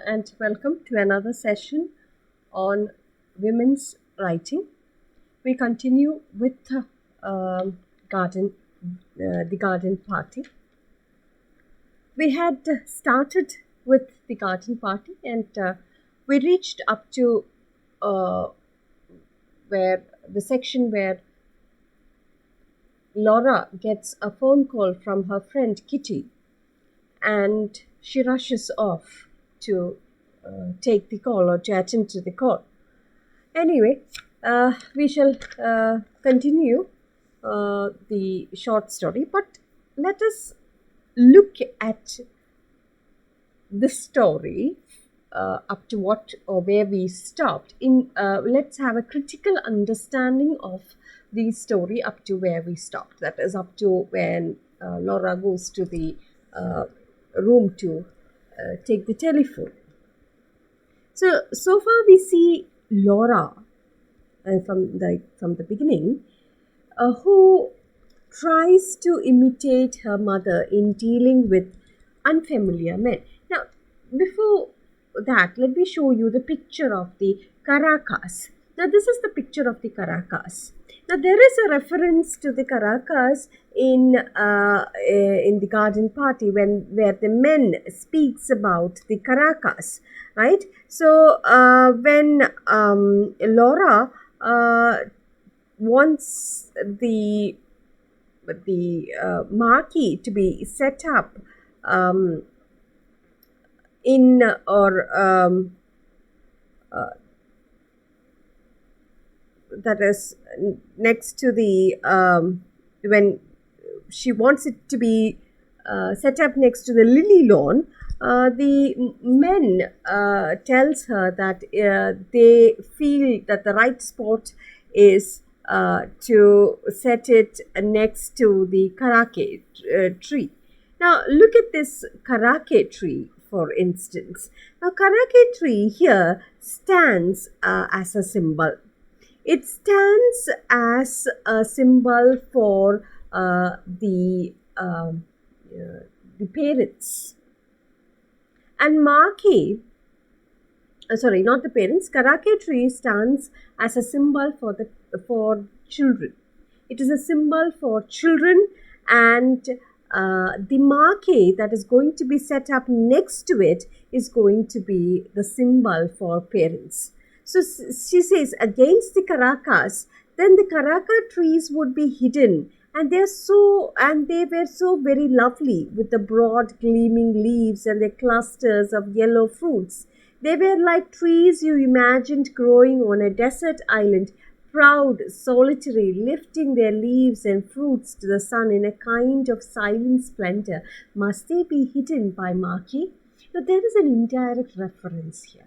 and welcome to another session on women's writing. We continue with garden, the garden party. We had started with the garden party, and we reached up to uh, where the section where Laura gets a phone call from her friend Kitty, and she rushes off to take the call or to attend to the call. Anyway, we shall continue the short story, but let us look at the story up to what or where we stopped. Let's have a critical understanding of the story up to where we stopped. That is up to when Laura goes to the room to take the telephone. So far we see Laura from the beginning, who tries to imitate her mother in dealing with unfamiliar men. Now, before that, let me show you the picture of the Caracas. Now, this is the picture of the Caracas. Now, there is a reference to the Caracas in the garden party where the men speaks about the Caracas, right? So, when Laura wants the marquee to be set up in or that is next to the when she wants it to be set up next to the lily lawn, the men tells her that they feel that the right spot is to set it next to the karake tree. Now look at this karake tree, for instance. Now karake tree here stands as a symbol. It stands as a symbol for the parents. And marquee, sorry, not the parents. Karake tree stands as a symbol for children. It is a symbol for children, and the marquee that is going to be set up next to it is going to be the symbol for parents. So she says, against the Caracas, then the Caraca trees would be hidden, and they were so very lovely with the broad gleaming leaves and the clusters of yellow fruits. They were like trees you imagined growing on a desert island, proud, solitary, lifting their leaves and fruits to the sun in a kind of silent splendor. Must they be hidden by marquee? Now there is an indirect reference here.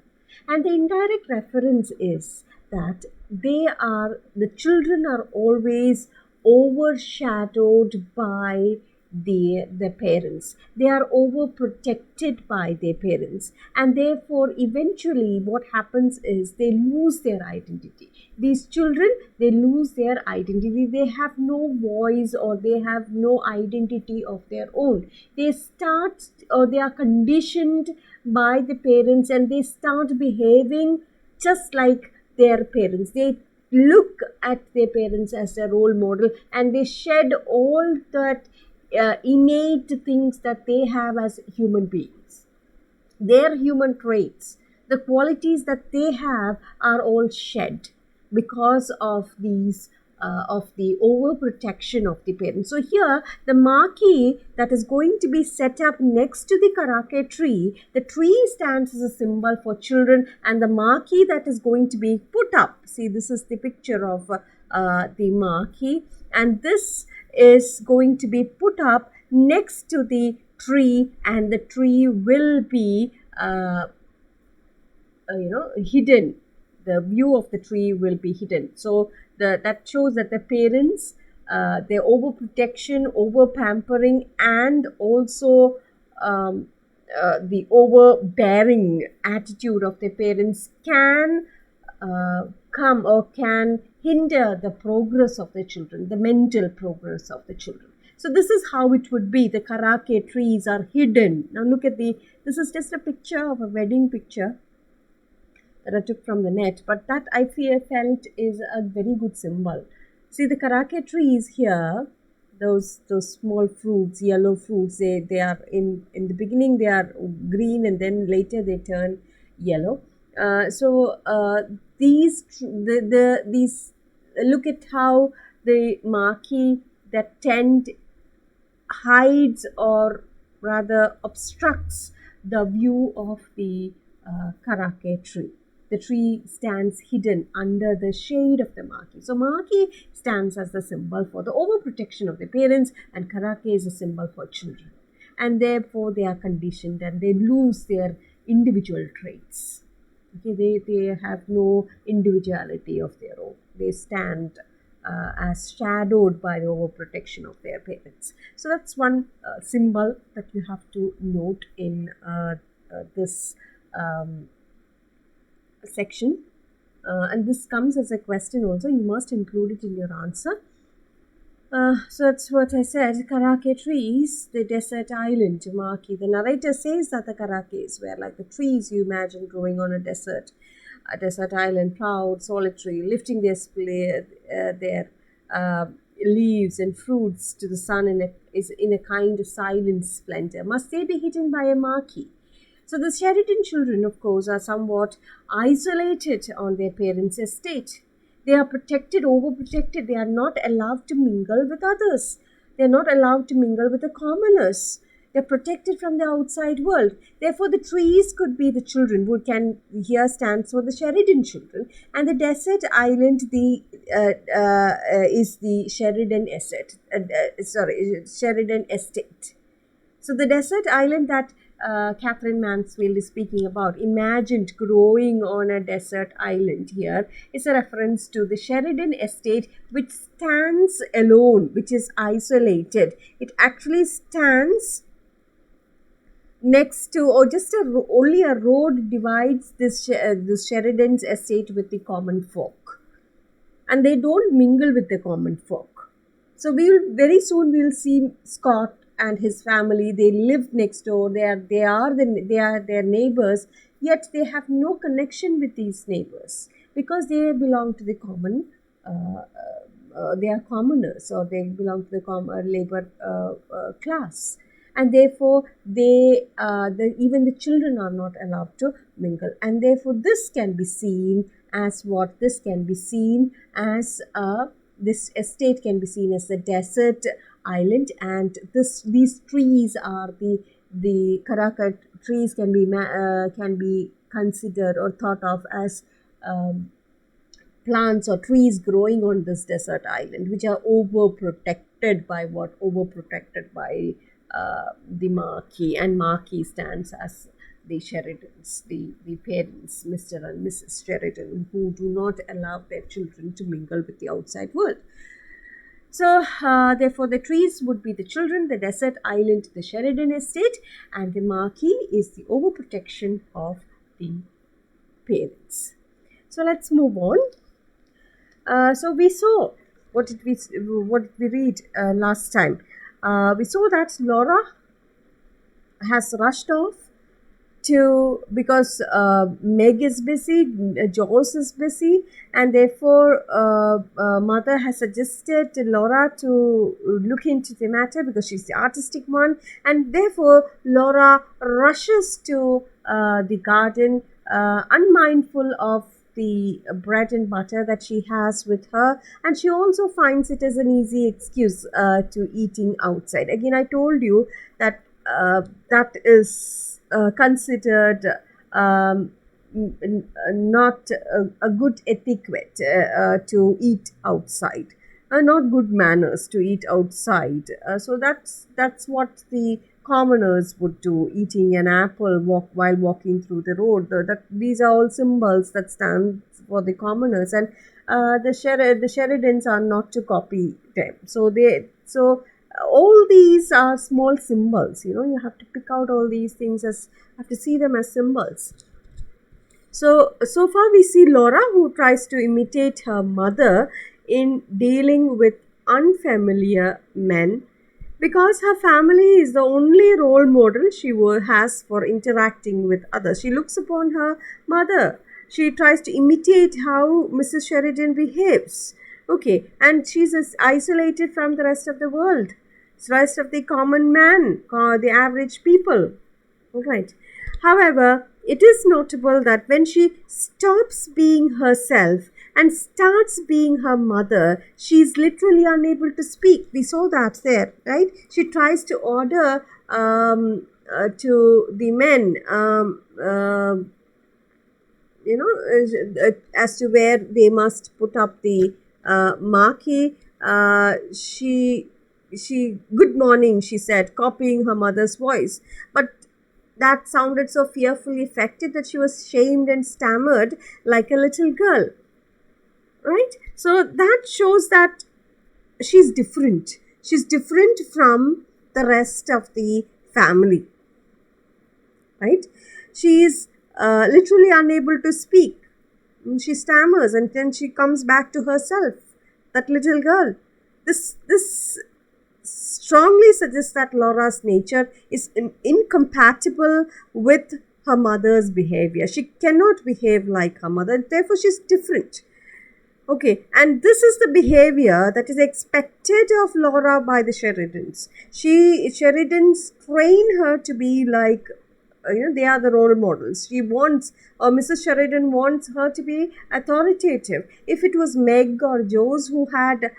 And the indirect reference is that the children are always overshadowed by their parents. They are overprotected by their parents, and therefore eventually what happens is they lose their identity. These children, they lose their identity. They have no voice, or they have no identity of their own. They are conditioned by the parents, and they start behaving just like their parents. They look at their parents as a role model, and they shed all that innate things that they have as human beings. Their human traits, the qualities that they have, are all shed because of these of the overprotection of the parents. So here, the marquee that is going to be set up next to the karake tree, the tree stands as a symbol for children, and the marquee that is going to be put up, see, this is the picture of the marquee, and this is going to be put up next to the tree, and the tree will be hidden. The view of the tree will be hidden. So that shows that the parents, their overprotection, over pampering, and also the overbearing attitude of their parents can come or can hinder the progress of the children, the mental progress of the children. So this is how it would be. The karake trees are hidden. Now look at this is just a picture of a wedding picture that I took from the net, but that I felt is a very good symbol. See the karake trees here, those small fruits, yellow fruits. They are in the beginning they are green and then later they turn yellow. These look at how the marquee, that tent, hides or rather obstructs the view of the karake tree. The tree stands hidden under the shade of the marquee. So marquee stands as the symbol for the overprotection of the parents, and karake is a symbol for children. And therefore they are conditioned and they lose their individual traits. Okay, they have no individuality of their own. They stand as shadowed by the overprotection of their parents. So that's one symbol that you have to note in this section. And this comes as a question also. You must include it in your answer. So that's what I said. Karake trees, the desert island marquee. The narrator says that the karakes were like the trees you imagine growing on a desert island, proud, solitary, lifting their leaves and fruits to the sun in a kind of silent splendor. Must they be hidden by a marquee? So the Sheridan children, of course, are somewhat isolated on their parents' estate. They are protected, overprotected. They are not allowed to mingle with others. They are not allowed to mingle with the commoners. They are protected from the outside world. Therefore, the trees could be the children. Here stands for the Sheridan children, and the desert island is the Sheridan estate. Sheridan estate. So the desert island that Catherine Mansfield is speaking about, imagined growing on a desert island here, is a reference to the Sheridan estate, which stands alone, which is isolated. It actually stands next to, or just only a road divides this Sheridan's estate with the common folk, and they don't mingle with the common folk. So very soon we'll see Scott and his family. They live next door. They are their neighbors, yet they have no connection with these neighbors because they belong to the common. They are commoners, or they belong to the labor class, and therefore even the children are not allowed to mingle. And therefore, this can be seen as what? This can be seen as this estate can be seen as the desert island, and these trees are the karaka trees can be considered or thought of as plants or trees growing on this desert island, which are overprotected by the marquee, and marquee stands as the Sheridans, the parents, Mr. and Mrs. Sheridan, who do not allow their children to mingle with the outside world. So, therefore, the trees would be the children, the desert island, the Sheridan estate, and the marquee is the overprotection of the parents. So, let's move on. So, we saw, what did we read last time? We saw that Laura has rushed off because Meg is busy, Joss is busy, and therefore mother has suggested to Laura to look into the matter because she's the artistic one, and therefore Laura rushes to the garden, unmindful of the bread and butter that she has with her, and she also finds it as an easy excuse to eating outside. Again, I told you that that is considered not a good etiquette to eat outside, not good manners to eat outside. So that's what the commoners would do, eating an apple while walking through the road. These are all symbols that stand for the commoners, and the Sheridans are not to copy them. So all these are small symbols. You have to pick out all these things have to see them as symbols. So far we see Laura, who tries to imitate her mother in dealing with unfamiliar men, because her family is the only role model she has for interacting with others. She looks upon her mother. She tries to imitate how Mrs. Sheridan behaves. Okay, and she's isolated from the rest of the world, rest of the common man, the average people. All right. However, it is notable that when she stops being herself and starts being her mother, she is literally unable to speak. We saw that there, right? She tries to order to the men, as to where they must put up the marquee. She, good morning, she said, copying her mother's voice. But that sounded so fearfully affected that she was shamed and stammered like a little girl. Right? So that shows that she's different. She's different from the rest of the family. Right? She is literally unable to speak. She stammers and then she comes back to herself, that little girl. This strongly suggests that Laura's nature is incompatible with her mother's behavior. She cannot behave like her mother, therefore she's different. Okay, and this is the behavior that is expected of Laura by the Sheridans. Sheridans train her to be like, they are the role models. Mrs. Sheridan wants her to be authoritative. If it was Meg or Jose who had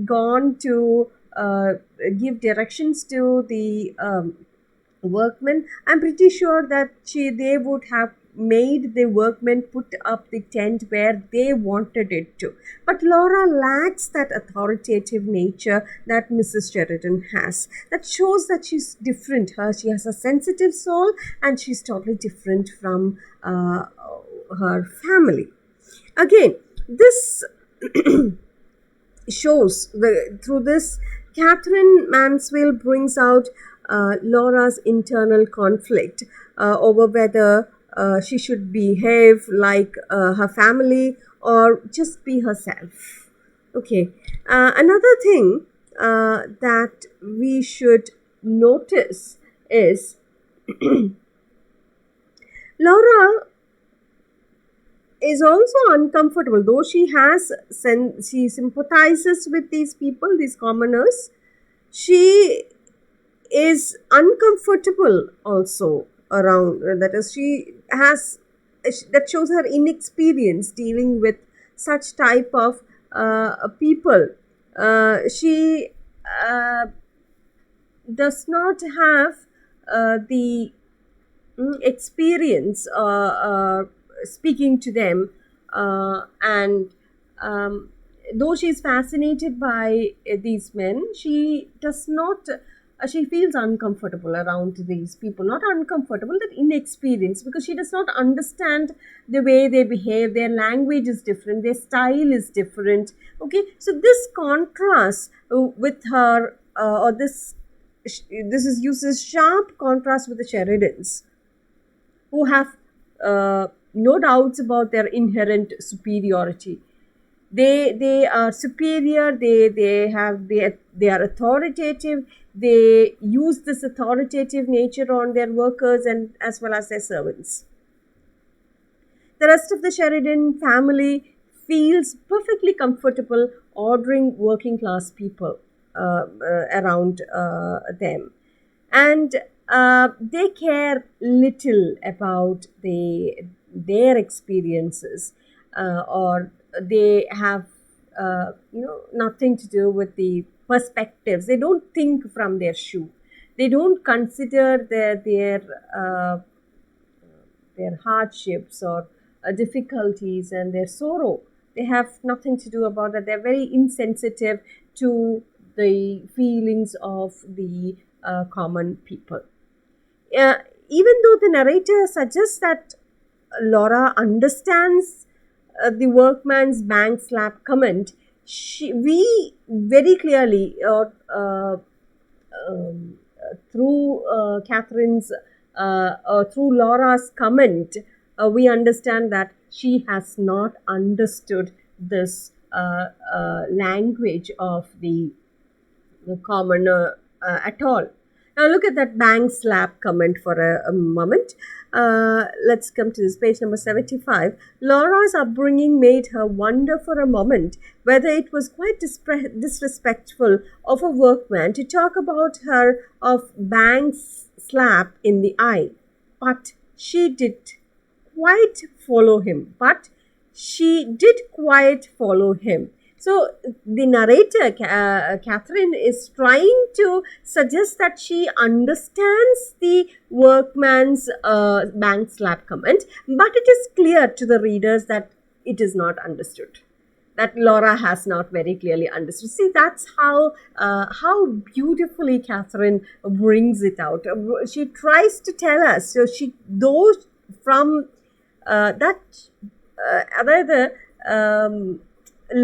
gone to give directions to the workmen, I'm pretty sure that they would have made the workmen put up the tent where they wanted it to. But Laura lacks that authoritative nature that Mrs. Sheridan has. That shows that she's different. She has a sensitive soul and she's totally different from her family. Again, this shows, through this, Catherine Mansfield brings out Laura's internal conflict over whether she should behave like her family or just be herself. Okay. Another thing that we should notice is Laura is also uncomfortable, though she sympathizes with these people, these commoners. She is uncomfortable also around, that is, that shows her inexperience dealing with such type of people. She does not have the experience speaking to them, and though she is fascinated by these men, she does not she feels uncomfortable around these people. Not uncomfortable, that inexperienced, because she does not understand the way they behave. Their language is different, their style is different. Okay, so this contrast with her, or this uses sharp contrast with the Sheridans, who have no doubts about their inherent superiority. They are superior. They are authoritative. They use this authoritative nature on their workers and as well as their servants. The rest of the Sheridan family feels perfectly comfortable ordering working class people around them, and they care little about their experiences, or they have nothing to do with the perspectives. They don't think from their shoe. They don't consider their hardships or difficulties and their sorrow. They have nothing to do about that. They're very insensitive to the feelings of the common people. Even though the narrator suggests that Laura understands the workman's bank slap comment, we very clearly, through Catherine's, through Laura's comment, we understand that she has not understood this language of the commoner at all. Now look at that bang slap comment for a moment. Let's come to this page number 75. Laura's upbringing made her wonder for a moment whether it was quite disrespectful of a workman to talk about her of bang's slap in the eye. But she did quite follow him. So the narrator, Catherine, is trying to suggest that she understands the workman's bank slap comment, but it is clear to the readers that it is not understood. That Laura has not very clearly understood. See, that's how beautifufully Catherine brings it out. She tries to tell us. So those from that, അതായത്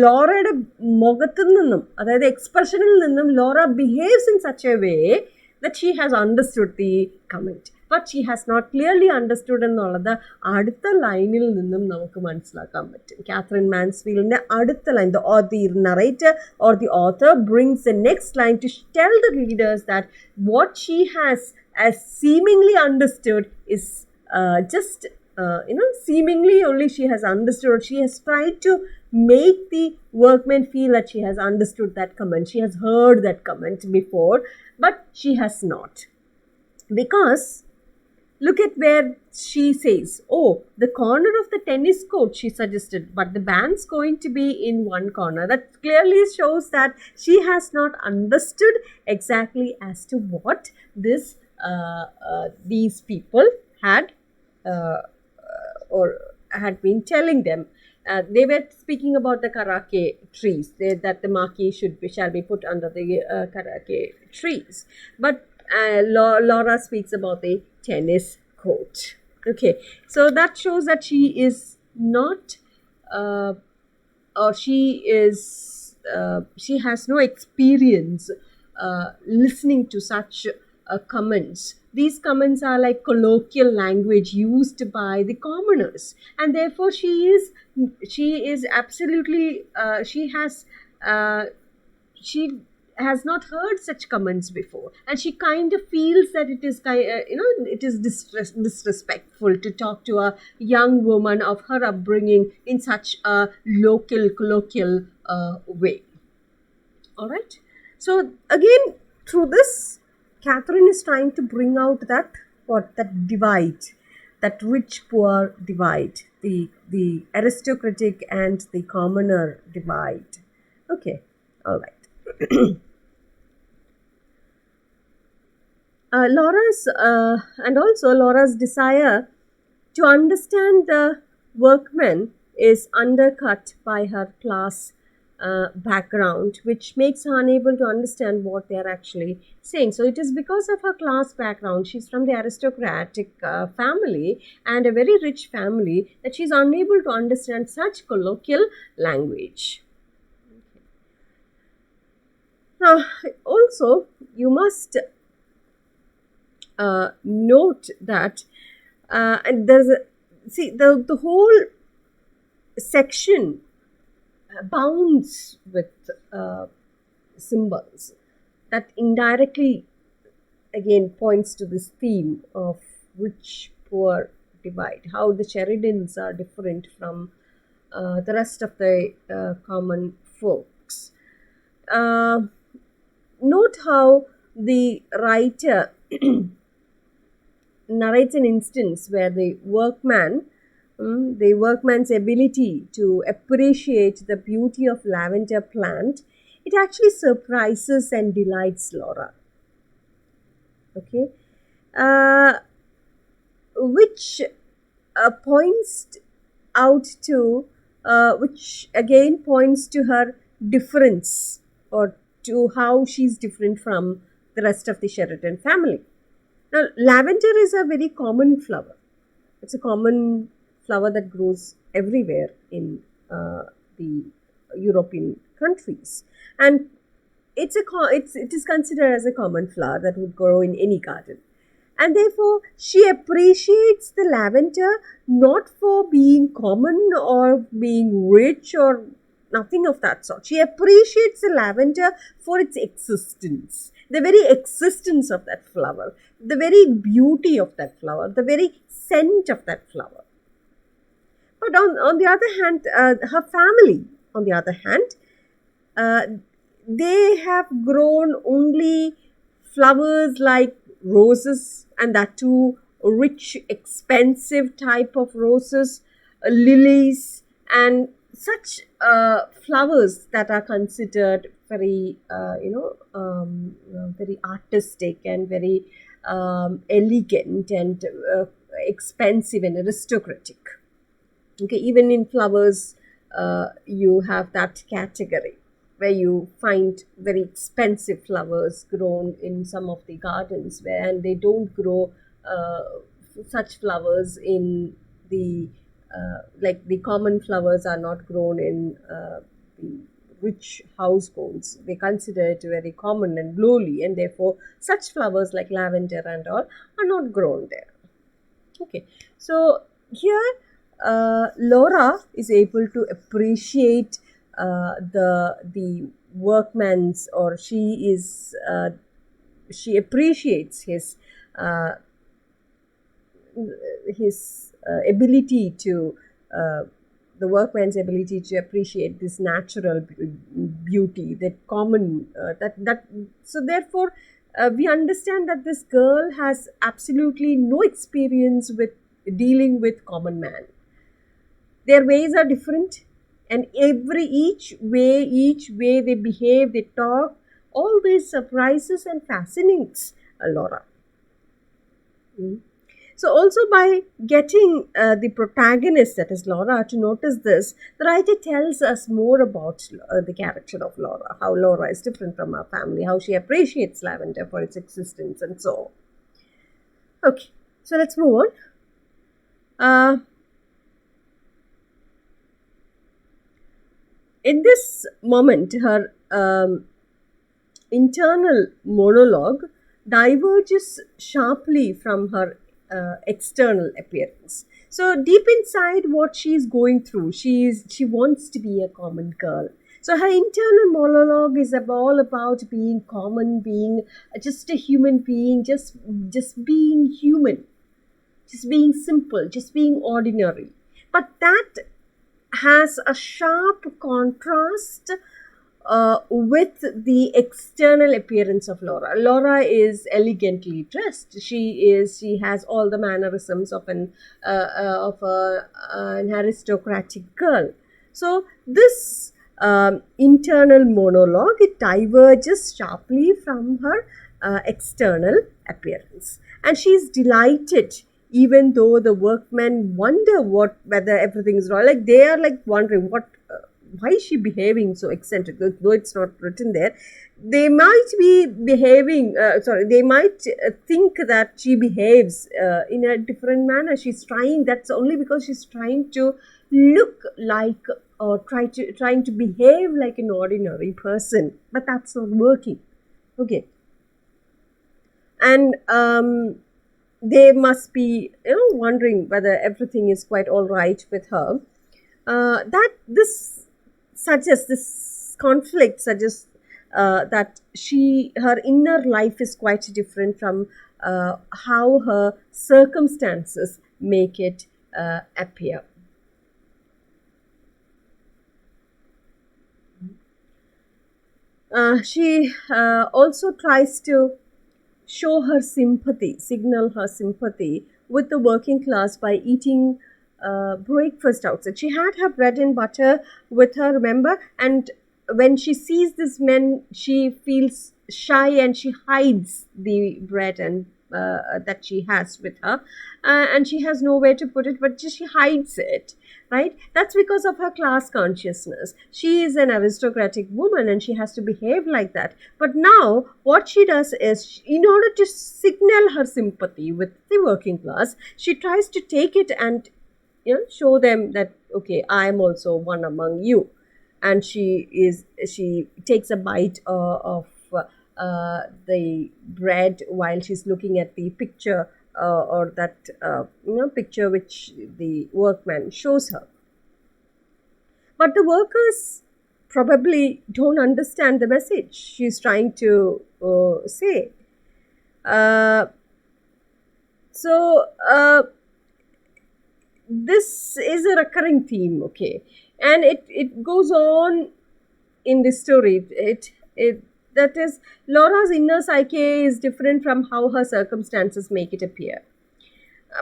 ലോറയുടെ മുഖത്തിൽ നിന്നും, അതായത് എക്സ്പ്രഷനിൽ നിന്നും Laura behaves in such a way that she has understood the comment, but she has not clearly understood എന്നുള്ളത് അടുത്ത ലൈനിൽ നിന്നും നമുക്ക് മനസ്സിലാക്കാൻ പറ്റും. കാത്രിൻ മാൻസ്ഫീൽഡിൻ്റെ അടുത്ത line, the narrator or the author brings the next line to tell the readers that what she has as seemingly understood is just seemingly only she has understood. She has tried to make the workman feel that she has understood that comment. She has heard that comment before, but she has not. Because look at where she says, oh, the corner of the tennis court, she suggested, but the band's going to be in one corner. That clearly shows that she has not understood exactly as to what these people had or had been telling them. They were speaking about the karake trees, that the marquee shall be put under the karake trees. But Laura speaks about the tennis court. Okay, so that shows that she is not, or she has no experience listening to such comments. These comments are like colloquial language used by the commoners, and therefore she is absolutely she has not heard such comments before, and she kind of feels that it is it is disrespectful to talk to a young woman of her upbringing in such a colloquial way. All right, so again through this, Catherine is trying to bring out that divide, that rich-poor divide, the aristocratic and the commoner divide. Okay, all right. Laura's desire to understand the workmen is undercut by her class background, which makes her unable to understand what they are actually saying. So it is because of her class background, she's from the aristocratic family and a very rich family, that she's unable to understand such colloquial language. Okay. Now also you must note that and there's the whole section abounds with symbols that indirectly again points to this theme of rich-poor divide, how the Sheridans are different from the rest of the common folks. Note how the writer narrates an instance where the workman's ability to appreciate the beauty of lavender plant, it actually surprises and delights Laura. Okay, which points out to, which again points to her difference, or to how she's different from the rest of the Sheridan family. Now, lavender is a very common flower. It's a common flower that grows everywhere in the European countries, and it is considered as a common flower that would grow in any garden, and therefore she appreciates the lavender not for being common or being rich or nothing of that sort. She appreciates the lavender for its existence. the very existence of that flower, the very beauty of that flower, the very scent of that flower. But on the other hand, her family, on the other hand, uh, they have grown only flowers like roses, and that too rich, expensive type of roses, lilies, and such flowers that are considered very, very artistic and very elegant and expensive and aristocratic. Okay, even in flowers, you have that category where you find very expensive flowers grown in some of the gardens, where and they don't grow uh, such flowers in the like the common flowers are not grown in the rich households. They consider it very common and lowly, and therefore such flowers like lavender and all are not grown there. Okay, so here Laura is able to appreciate the workman's, or she appreciates uh, his ability to the workman's ability to appreciate this natural beauty, that common that so therefore we understand that this girl has absolutely no experience with dealing with common man. Their ways are different, and each way they behave, they talk, all this surprises and fascinates Laura. Mm. So also by getting the protagonist, that is Laura, to notice this, the writer tells us more about the character of Laura, how Laura is different from her family, how she appreciates lavender for its existence, and so on. Okay, so let's move on. Uh, in this moment, her internal monologue diverges sharply from her external appearance. So deep inside what she is going through, she wants to be a common girl. So her internal monologue is all about being common, being just a human being, just being human, just being simple, just being ordinary. But that has a sharp contrast with the external appearance of Laura. Laura is elegantly dressed. She has all the mannerisms of an aristocratic girl. So this internal monologue, it diverges sharply from her external appearance, and she is delighted. Even though the workmen wonder whether everything is wrong, like they are like wondering why is she behaving so eccentric, though it's not written there. They might be behaving they might think that she behaves in a different manner. She's trying, that's only because she's trying to look like, or trying to behave like an ordinary person, but that's not working. Okay, and they must be wondering whether everything is quite all right with her. That this suggests, this conflict suggests that her inner life is quite different from how her circumstances make it appear. She also tries to signal her sympathy with the working class by eating breakfast outside. She had her bread and butter with her, remember? And when she sees this men, she feels shy and she hides the bread and that she has with her, and she has nowhere to put it, but she hides it. Right? That's because of her class consciousness. She is an aristocratic woman and she has to behave like that. But now, what she does is, in order to signal her sympathy with the working class, she tries to take it and show them that, okay, I am also one among you. And she takes a bite of the bread while she's looking at the picture or that picture which the workman shows her. But the workers probably don't understand the message she's trying to say. Uh, so this is a recurring theme, okay, and it goes on in this story. It that is, Laura's inner psyche is different from how her circumstances make it appear.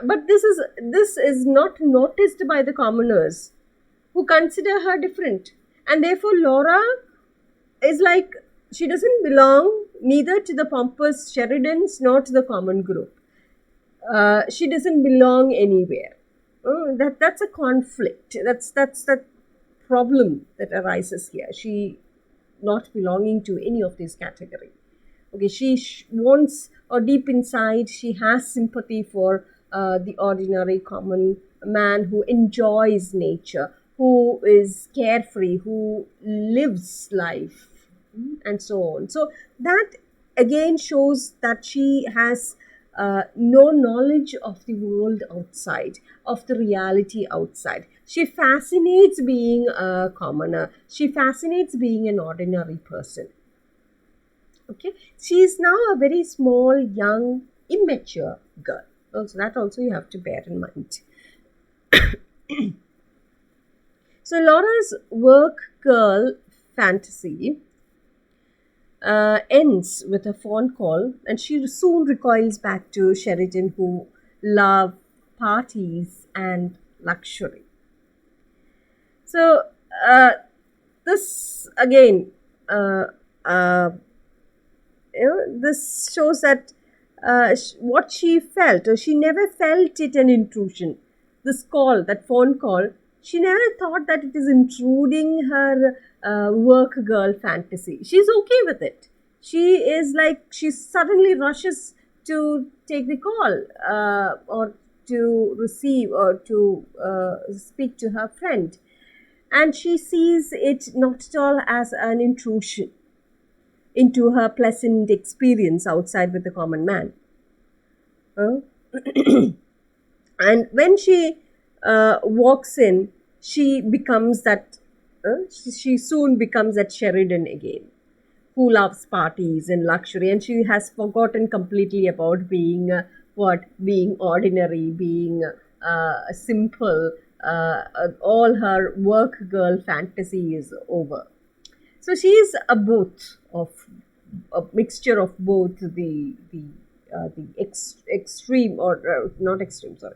But this is not noticed by the commoners, who consider her different, and therefore Laura is like, she doesn't belong neither to the pompous Sheridans nor to the common group. She doesn't belong anywhere. That's a conflict. That's that problem that arises here. She not belonging to any of these category. Okay, she wants, or deep inside, she has sympathy for the ordinary common man who enjoys nature, who is carefree, who lives life, and so on. So that again shows that she has no knowledge of the world outside, of the reality outside. She fascinates being a commoner. She fascinates being an ordinary person. Okay, she is now a very small, young, immature girl. Also, that also you have to bear in mind. So Laura's work girl fantasy ends with a phone call, and she soon recoils back to Sheridan, who love parties and luxury. So this again, uh, uh, this shows that what she felt, or she never felt it an intrusion. This call, that phone call, she never thought that it is intruding her work girl fantasy. She's okay with it. She is like, she suddenly rushes to take the call, or to receive, or to speak to her friend. And she sees it not at all as an intrusion into her pleasant experience outside with the common man. Uh, and when she walks in, she becomes that, she soon becomes that Sheridan again, who loves parties and luxury, and she has forgotten completely about being being ordinary, being simple. All her work girl fantasy is over. So she is a mixture of both the extreme, or not extreme, sorry.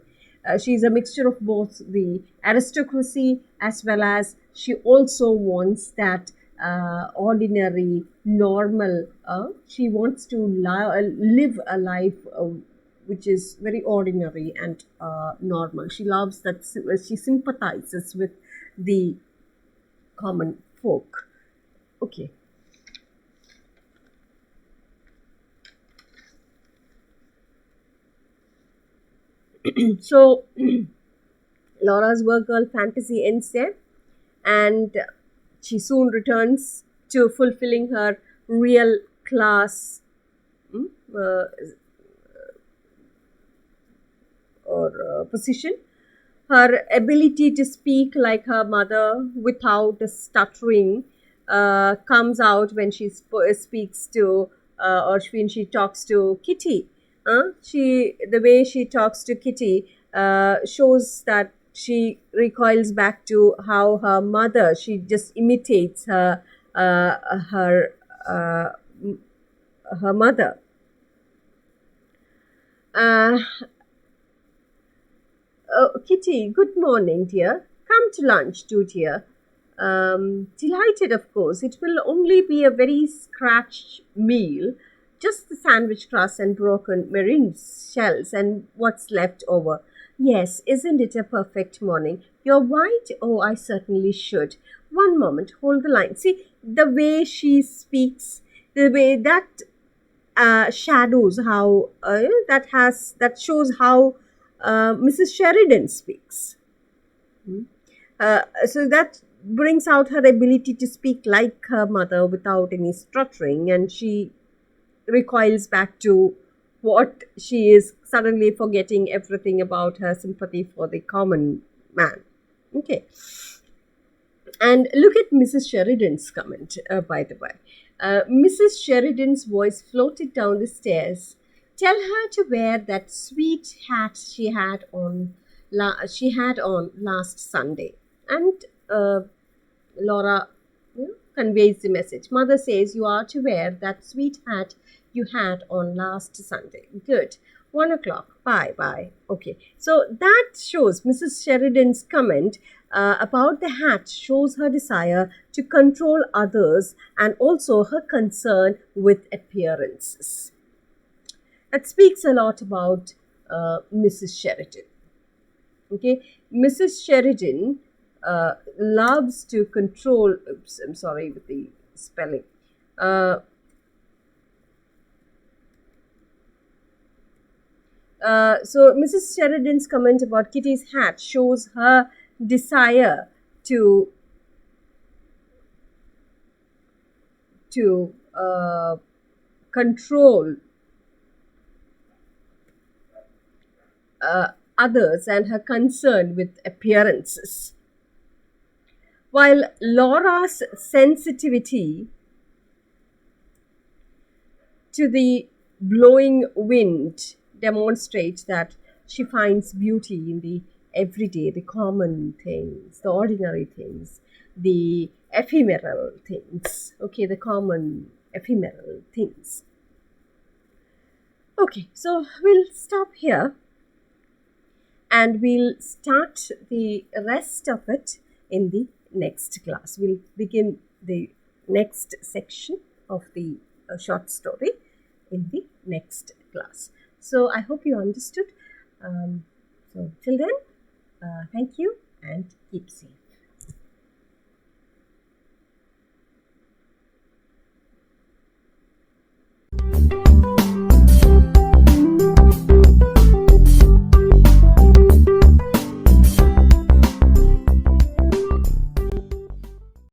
She is a mixture of both the aristocracy, as well as she also wants that ordinary, normal. She wants to live a life which is very ordinary and normal. She loves that. She sympathizes with the common folk. Okay. So Laura's work girl fantasy ends there, and she soon returns to fulfilling her real class, mm, uh, or position. Her ability to speak like her mother without stuttering comes out when she speaks to, or when she talks to Kitty. The way she talks to Kitty shows that she recoils back to how her mother. She just imitates her uh, her mother. Uh, Kitty, good morning, dear. Come to lunch, do, dear. Delighted, of course. It will only be a very scratched meal. Just the sandwich crust and broken marine shells and what's left over. Yes, isn't it a perfect morning? You're white? Oh, I certainly should. One moment, hold the line. See, the way she speaks, the way that shadows how that shows how Mrs. Sheridan speaks. So that brings out her ability to speak like her mother without any stuttering, and she recoils back to what she is suddenly forgetting everything about her sympathy for the common man. Okay. And look at Mrs. Sheridan's comment, by the way. Mrs. Sheridan's voice floated down the stairs. Tell her to wear that sweet hat she had on last Sunday. And Laura conveys the message. Mother says you are to wear that sweet hat you had on last Sunday. Good. 1 o'clock. Bye bye. Okay. So that shows Mrs. Sheridan's comment about the hat shows her desire to control others and also her concern with appearances. That speaks a lot about Mrs. Sheridan. Okay. Mrs. Sheridan loves to control. Oops, I'm sorry with the spelling. So Mrs. Sheridan's comment about Kitty's hat shows her desire to control others and her concern with appearances. While Laura's sensitivity to the blowing wind demonstrates that she finds beauty in the everyday, the common things, the ordinary things, the ephemeral things. Okay, the common ephemeral things. Okay, so we'll stop here and we'll start the rest of it in the next class. We'll begin the next section of the short story in the next class. So I hope you understood. So till then, thank you and keep safe.